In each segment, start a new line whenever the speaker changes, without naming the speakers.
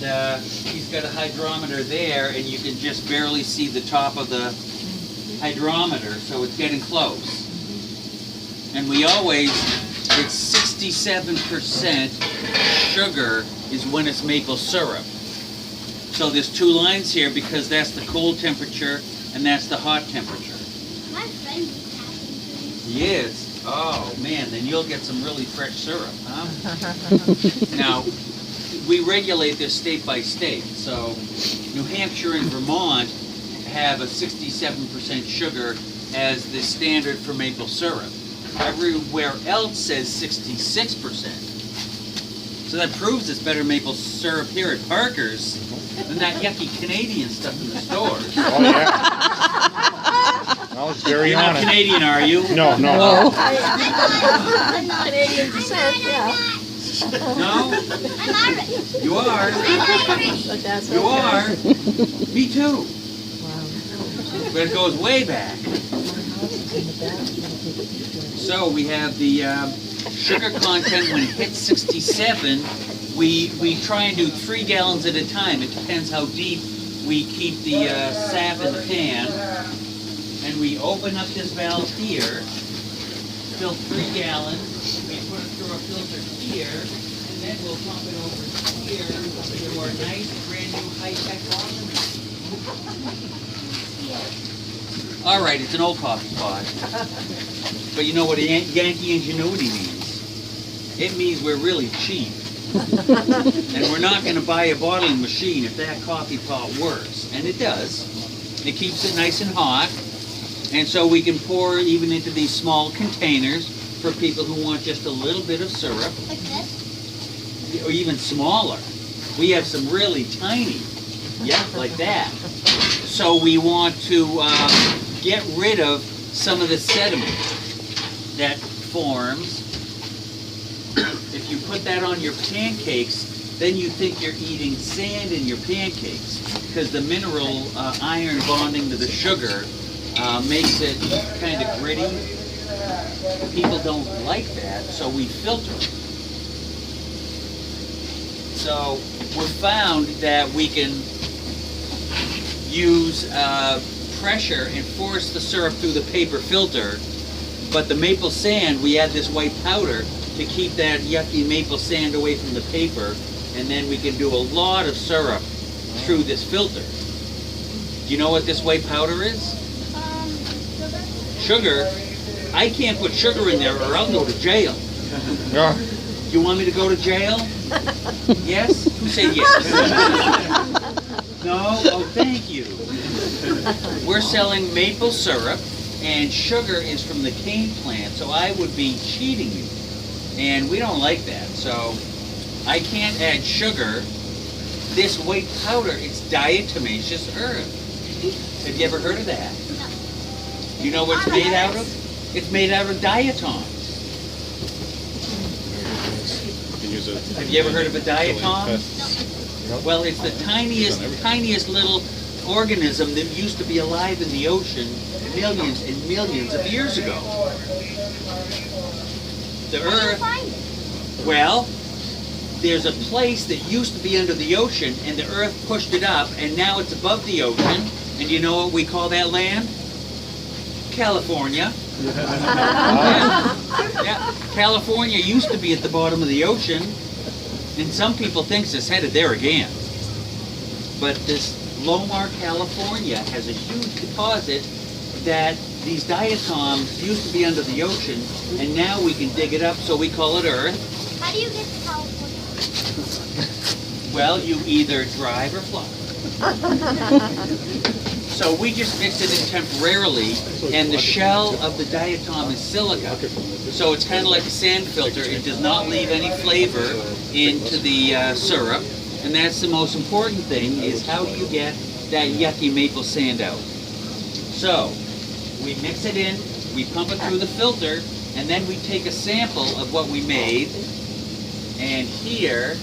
and he's got a hydrometer there, and you can just barely see the top of the hydrometer, so it's getting close. And we always, it's 67% sugar is when it's maple syrup. So there's two lines here because that's the cold temperature and that's the hot temperature.
My friend is having these.
Yes. Oh man, then you'll get some really fresh syrup, huh? Now, we regulate this state by state. So New Hampshire and Vermont have a 67% sugar as the standard for maple syrup. Everywhere else says 66%. So that proves it's better maple syrup here at Parker's than that yucky Canadian stuff in the stores.
Oh, yeah. I was very
You're not
honest.
Canadian, are you?
No, no.
I'm Canadian descent, yeah.
No?
I'm Irish.
You are.
I'm Irish.
But that's
You
okay.
are. Me too.
Wow.
But it goes way back. So we have the sugar content when it hits 67. We try and do 3 gallons at a time. It depends how deep we keep the sap in the pan. And we open up this valve here, fill 3 gallons. We put it through a filter here, and then we'll pump it over here to our nice brand new high-tech washing machine. All right, it's an old coffee pot. But you know what Yankee ingenuity means? It means we're really cheap. And we're not going to buy a bottling machine if that coffee pot works. And it does. It keeps it nice and hot. And so we can pour even into these small containers for people who want just a little bit of syrup.
Like this?
Or even smaller. We have some really tiny. Yeah, like that. So we want to get rid of some of the sediment that forms. If you put that on your pancakes, then you think you're eating sand in your pancakes because the mineral iron bonding to the sugar makes it kind of gritty. People don't like that, so we filter it. So we found that we can use pressure and force the syrup through the paper filter, but the maple sand, we add this white powder to keep that yucky maple sand away from the paper, and then we can do a lot of syrup through this filter. Do you know what this white powder is?
Sugar?
Sugar? I can't put sugar in there or I'll go to jail.
Yeah.
You want me to go to jail? Yes? Who said yes? No? Oh, thank you. We're selling maple syrup, and sugar is from the cane plant, so I would be cheating you. And we don't like that, so I can't add sugar. This white powder, it's diatomaceous earth. Have you ever heard of that?
No.
You know what it's made out of? It's made out of diatoms. Have you ever heard of a diatom? Well, it's the tiniest little organism that used to be alive in the ocean millions and millions of years ago. The
Where do you
Earth,
find it?
well, there's a place that used to be under the ocean, and the Earth pushed it up, and now it's above the ocean. And you know what we call that land? California. Yeah. California used to be at the bottom of the ocean, and some people think it's headed there again. But this Lomar, California has a huge deposit that these diatoms used to be under the ocean, and now we can dig it up, so we call it Earth.
How do you get to California?
Well, you either drive or fly. So we just mix it in temporarily, and the shell of the diatom is silica. So it's kind of like a sand filter. It does not leave any flavor into the syrup. And that's the most important thing, is how do you get that yucky maple sand out. So we mix it in, we pump it through the filter, and then we take a sample of what we made. And here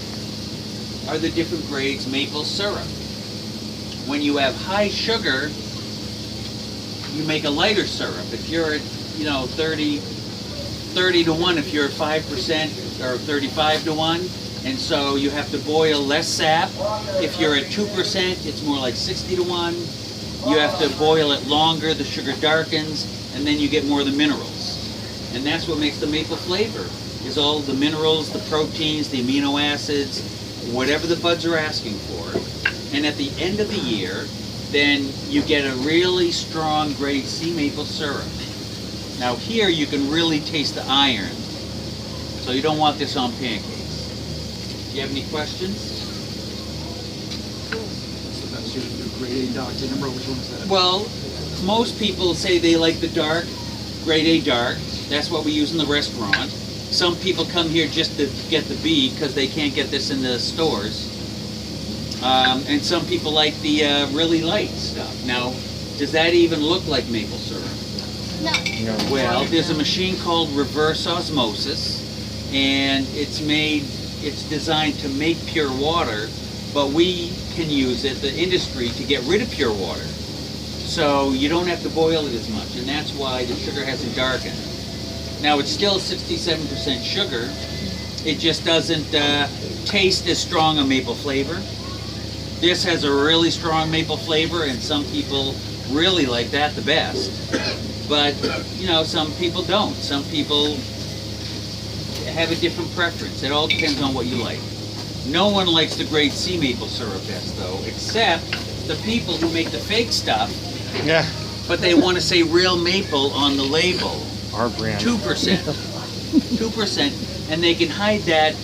are the different grades maple syrup. When you have high sugar, you make a lighter syrup. If you're at, 30 to 1, if you're at 5% or 35 to 1, And so you have to boil less sap. If you're at 2%, it's more like 60 to 1. You have to boil it longer, the sugar darkens, and then you get more of the minerals. And that's what makes the maple flavor, is all the minerals, the proteins, the amino acids, whatever the buds are asking for. And at the end of the year, then you get a really strong grade C maple syrup. Now here you can really taste the iron. So you don't want this on pancakes. Do you have any questions?
So that's your grade A dark. Do you remember which one was that?
Well, most people say they like the dark, grade A dark. That's what we use in the restaurant. Some people come here just to get the B because they can't get this in the stores. And some people like the really light stuff. Now, does that even look like maple syrup?
No.
Well, there's a machine called reverse osmosis, and it's designed to make pure water, but we can use it, the industry, to get rid of pure water. So you don't have to boil it as much, and that's why the sugar hasn't darkened. Now, it's still 67% sugar. It just doesn't taste as strong a maple flavor. This has a really strong maple flavor, and some people really like that the best. But, you know, some people don't. Some people have a different preference. It all depends on what you like. No one likes the grade C maple syrup best, though, except the people who make the fake stuff,
Yeah.
but they want to say real maple on the label.
Our brand.
2%. 2%, and they can hide that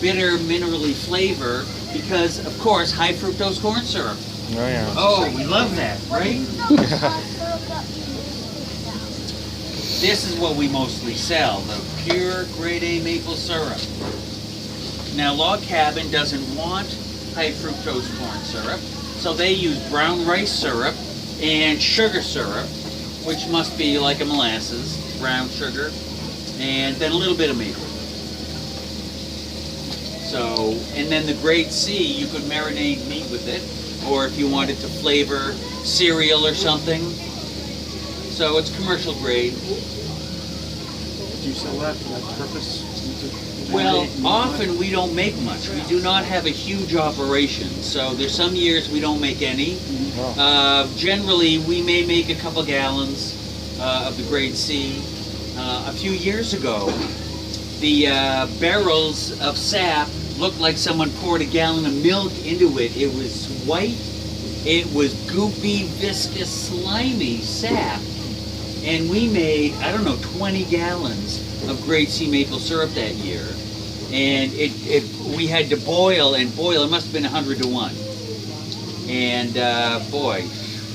bitter, minerally flavor because, of course, high fructose corn syrup.
Oh, yeah.
Oh, we love that, right? This is what we mostly sell, the pure grade A maple syrup. Now, Log Cabin doesn't want high fructose corn syrup, so they use brown rice syrup and sugar syrup, which must be like a molasses, brown sugar, and then a little bit of maple. So, and then the grade C, you could marinate meat with it, or if you wanted to flavor cereal or something. So it's commercial grade.
Do you sell that for that purpose?
Well, often we don't make much. We do not have a huge operation. So there's some years we don't make any. Generally, we may make a couple gallons of the grade C. A few years ago, the barrels of sap looked like someone poured a gallon of milk into it. It was white. It was goopy, viscous, slimy sap. And we made, I don't know, 20 gallons of grade C maple syrup that year. And we had to boil and boil. It must have been 100 to 1. And boy,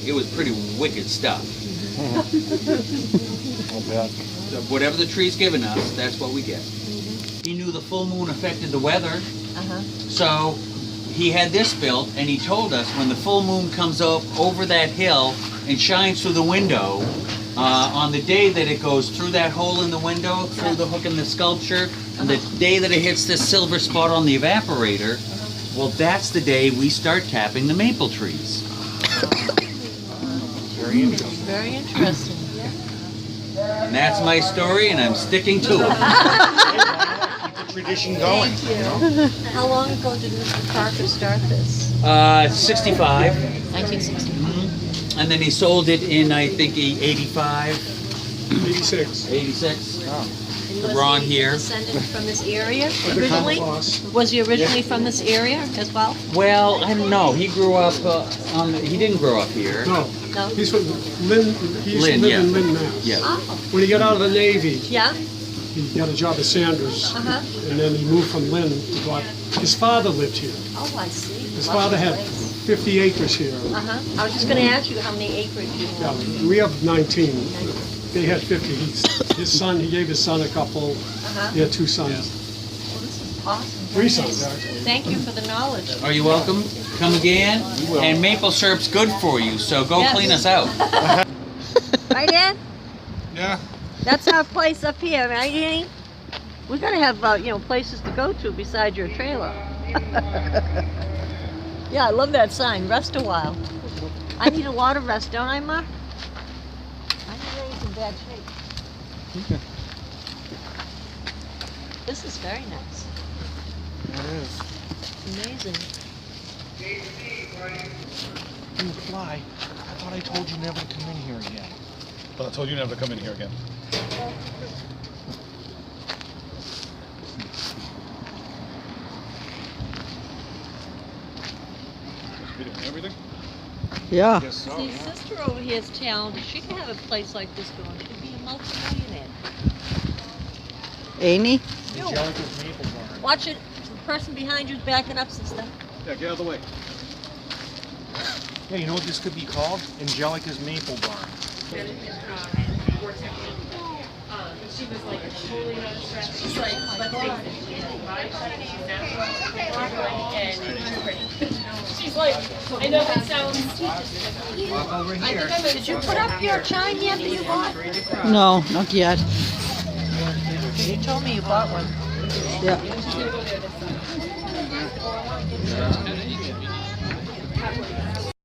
it was pretty wicked stuff.
I'll bet.
So whatever the tree's given us, that's what we get. He knew the full moon affected the weather. So he had this built, and he told us when the full moon comes up over that hill and shines through the window, on the day that it goes through that hole in the window, through the hook in the sculpture, and the day that it hits this silver spot on the evaporator, well, that's the day we start tapping the maple trees.
Very interesting.
Very interesting.
And that's my story, and I'm sticking to it.
Keep the tradition going. You know?
How long ago did Mr. Parker start this?
65.
1960.
And then he sold it in, I think, 85,
86.
86.
Oh.
To Ron here.
Descended from this area
The
originally?
compost.
Was he originally from this area as well?
Well, I don't know. He grew up he didn't grow up here.
No,
No?
he's from Lynn, he used
Lynn,
to live
yeah.
in Lynn, Mass.
Yeah.
Oh,
When he got out of the Navy,
yeah?
he got a job at Sanders,
Uh-huh.
and then he moved from Lynn to Broad. His father lived here.
Oh, I see.
His
Lovely
father had
place.
50 acres here.
Uh-huh. I was just gonna ask you how many acreage you
Yeah,
have.
we have 19. They had 50. He gave his son a couple.
Uh-huh.
He had 2 sons.
Well, this is awesome.
3
Very
sons,
nice.
actually.
Thank you for the knowledge.
Are you welcome? Come again.
will.
And maple syrup's good for you, so go
Yes.
clean us out.
Right, Ed?
Yeah.
That's our place up here, right, Annie? We gotta have, places to go to besides your trailer. Yeah, I love that sign, rest a while. I need a lot of rest, don't I, Ma? I know he's in bad shape. This is very nice.
There it is.
Amazing.
You fly. I thought I told you never to come in here again.
Well, I told you never to come in here again. Video and everything?
Yeah.
Guess so,
See,
yeah.
sister over here is talented. She can have a place like this going. She'd be a multi-millionaire.
Amy?
Angelica's Maple Barn.
Watch it. The person behind you's backing up, sister.
Yeah, get out of the way.
Yeah, you know what this could be called? Angelica's Maple Barn.
She was like totally not stressed. She's like, let's face it, she is my Chinese natural and she's like, I know that sounds.
Did you put up your chime yet that you bought?
No, not yet.
You told me you bought one.
Yeah.